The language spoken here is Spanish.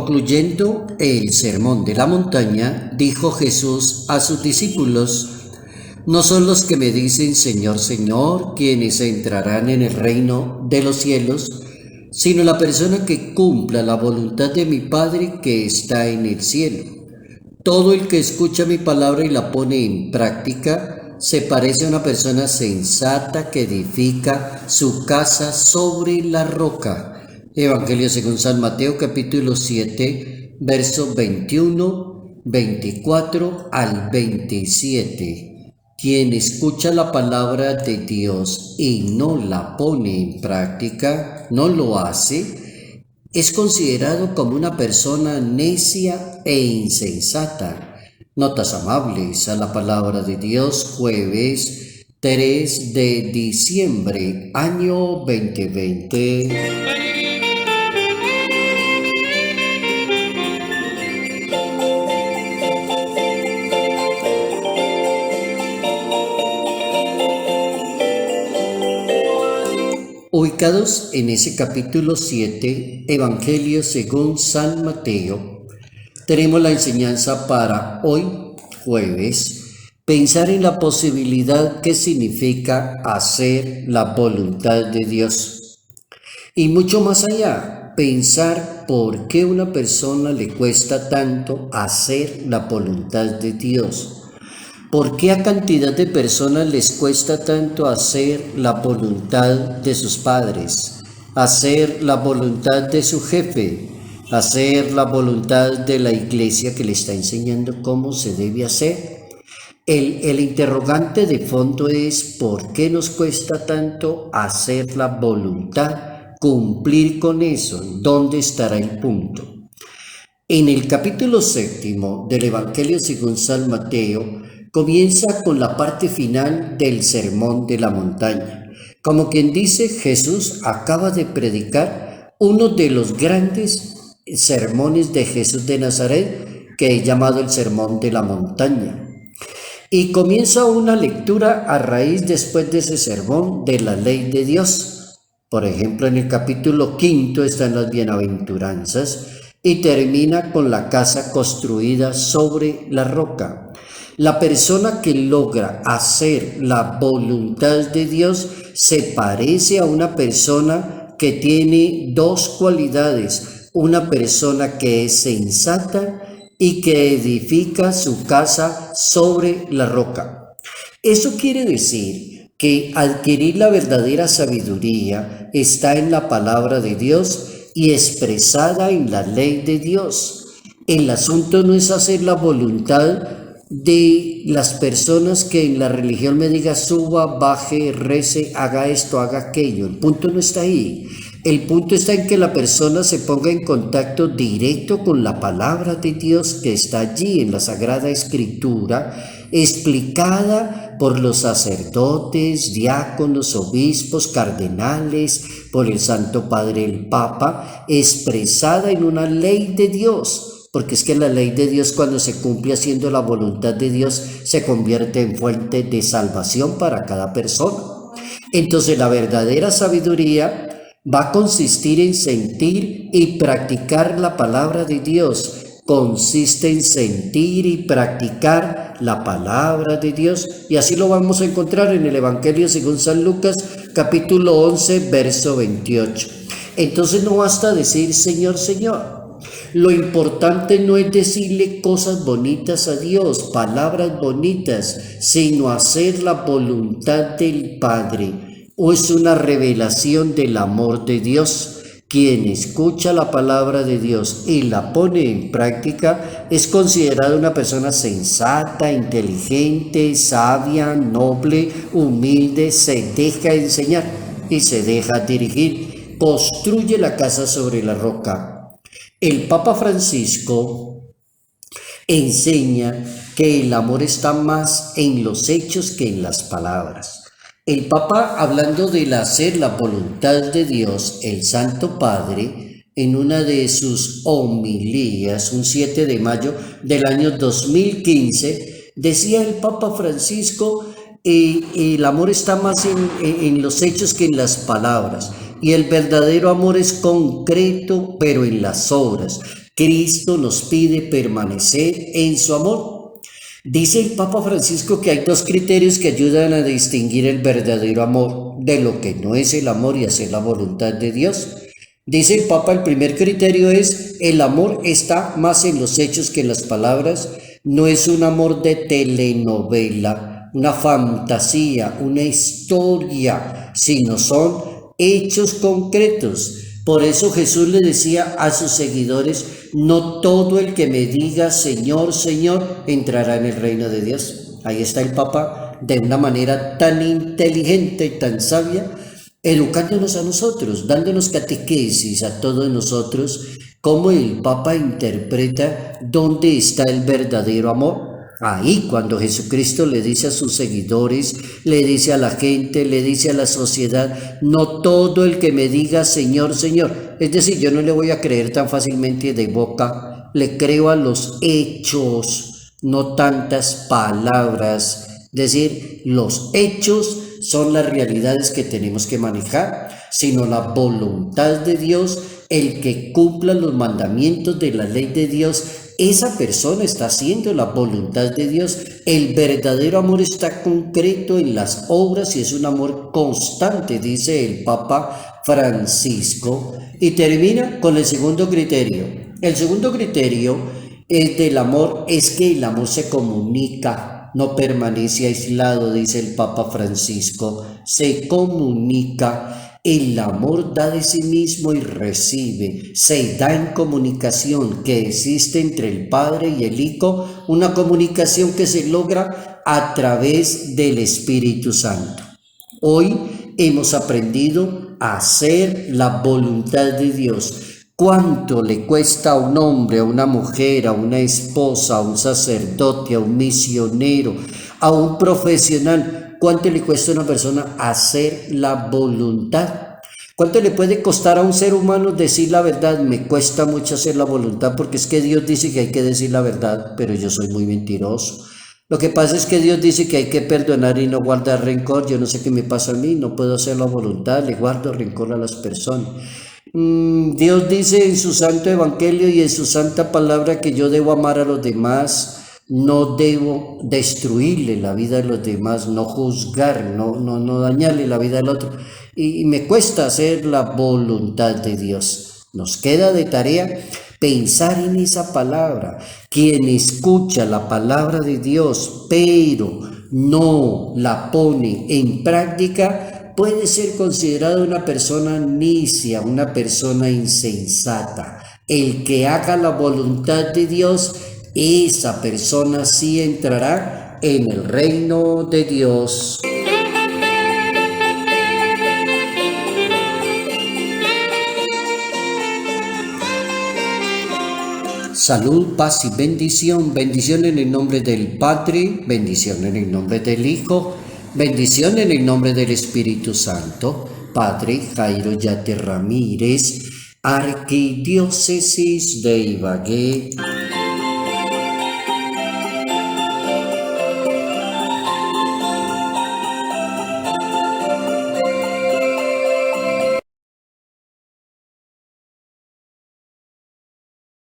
Concluyendo el sermón de la montaña, dijo Jesús a sus discípulos: no son los que me dicen Señor, Señor, quienes entrarán en el reino de los cielos, sino la persona que cumpla la voluntad de mi Padre que está en el cielo. Todo el que escucha mi palabra y la pone en práctica se parece a una persona sensata que edifica su casa sobre la roca. Evangelio según San Mateo, capítulo 7, versos 21, 24 al 27. Quien escucha la palabra de Dios y no la pone en práctica, no lo hace, es considerado como una persona necia e insensata. Notas amables a la palabra de Dios, jueves 3 de diciembre, año 2020. Ubicados en ese capítulo 7, Evangelio según San Mateo, tenemos la enseñanza para hoy, jueves, pensar en la posibilidad que significa hacer la voluntad de Dios. Y mucho más allá, pensar por qué a una persona le cuesta tanto hacer la voluntad de Dios. ¿Por qué a cantidad de personas les cuesta tanto hacer la voluntad de sus padres, hacer la voluntad de su jefe, hacer la voluntad de la iglesia que le está enseñando cómo se debe hacer? El interrogante de fondo es ¿por qué nos cuesta tanto hacer la voluntad, cumplir con eso? ¿Dónde estará el punto? En el capítulo 7 del Evangelio según San Mateo, comienza con la parte final del sermón de la montaña. Como quien dice, Jesús acaba de predicar uno de los grandes sermones de Jesús de Nazaret, que he llamado el sermón de la montaña. Y comienza una lectura a raíz después de ese sermón de la ley de Dios. Por ejemplo, en el capítulo 5 están las bienaventuranzas y termina con la casa construida sobre la roca. La persona que logra hacer la voluntad de Dios se parece a una persona que tiene dos cualidades: una persona que es sensata y que edifica su casa sobre la roca. Eso quiere decir que adquirir la verdadera sabiduría está en la palabra de Dios y expresada en la ley de Dios. El asunto no es hacer la voluntad de las personas que en la religión me diga suba, baje, rece, haga esto, haga aquello. El punto no está ahí. El punto está en que la persona se ponga en contacto directo con la palabra de Dios que está allí en la Sagrada Escritura, explicada por los sacerdotes, diáconos, obispos, cardenales, por el Santo Padre el Papa, expresada en una ley de Dios. Porque es que la ley de Dios, cuando se cumple haciendo la voluntad de Dios, se convierte en fuente de salvación para cada persona. Entonces la verdadera sabiduría va a consistir en sentir y practicar la palabra de Dios. Consiste en sentir y practicar la palabra de Dios. Y así lo vamos a encontrar en el Evangelio según San Lucas, capítulo 11, verso 28. Entonces no basta decir Señor, Señor. Lo importante no es decirle cosas bonitas a Dios, palabras bonitas, sino hacer la voluntad del Padre. O es una revelación del amor de Dios. Quien escucha la palabra de Dios y la pone en práctica es considerado una persona sensata, inteligente, sabia, noble, humilde, se deja enseñar y se deja dirigir. Construye la casa sobre la roca. El Papa Francisco enseña que el amor está más en los hechos que en las palabras. El Papa, hablando del hacer la voluntad de Dios, el Santo Padre, en una de sus homilías, un 7 de mayo del año 2015, decía el Papa Francisco, el amor está más en los hechos que en las palabras. Y el verdadero amor es concreto, pero en las obras. Cristo nos pide permanecer en su amor. Dice el Papa Francisco que hay dos criterios que ayudan a distinguir el verdadero amor de lo que no es el amor y hacer la voluntad de Dios. Dice el Papa, el primer criterio es: el amor está más en los hechos que en las palabras. No es un amor de telenovela, una fantasía, una historia, sino son hechos concretos. Por eso Jesús le decía a sus seguidores: no todo el que me diga Señor, Señor, entrará en el reino de Dios. Ahí está el Papa de una manera tan inteligente y tan sabia, educándonos a nosotros, dándonos catequesis a todos nosotros, cómo el Papa interpreta dónde está el verdadero amor. Ahí cuando Jesucristo le dice a sus seguidores, le dice a la gente, le dice a la sociedad: no todo el que me diga Señor, Señor. Es decir, yo no le voy a creer tan fácilmente de boca, le creo a los hechos, no tantas palabras. Es decir, los hechos son las realidades que tenemos que manejar, sino la voluntad de Dios, el que cumpla los mandamientos de la ley de Dios. Esa persona está haciendo la voluntad de Dios. El verdadero amor está concreto en las obras y es un amor constante, dice el Papa Francisco. Y termina con el segundo criterio. El segundo criterio del amor es que el amor se comunica, no permanece aislado, dice el Papa Francisco. Se comunica. El amor da de sí mismo y recibe, se da en comunicación que existe entre el Padre y el Hijo, una comunicación que se logra a través del Espíritu Santo. Hoy hemos aprendido a hacer la voluntad de Dios. ¿Cuánto le cuesta a un hombre, a una mujer, a una esposa, a un sacerdote, a un misionero, a un profesional? ¿Cuánto le cuesta a una persona hacer la voluntad? ¿Cuánto le puede costar a un ser humano decir la verdad? Me cuesta mucho hacer la voluntad porque es que Dios dice que hay que decir la verdad, pero yo soy muy mentiroso. Lo que pasa es que Dios dice que hay que perdonar y no guardar rencor. Yo no sé qué me pasa a mí, no puedo hacer la voluntad, le guardo rencor a las personas. Dios dice en su santo evangelio y en su santa palabra que yo debo amar a los demás, no debo destruirle la vida de los demás, no juzgar, no dañarle la vida del otro. Y me cuesta hacer la voluntad de Dios. Nos queda de tarea pensar en esa palabra. Quien escucha la palabra de Dios, pero no la pone en práctica, puede ser considerado una persona necia, una persona insensata. El que haga la voluntad de Dios, esa persona sí entrará en el reino de Dios. Salud, paz y bendición. Bendición en el nombre del Padre, bendición en el nombre del Hijo, bendición en el nombre del Espíritu Santo. Padre Jairo Yate Ramírez, Arquidiócesis de Ibagué.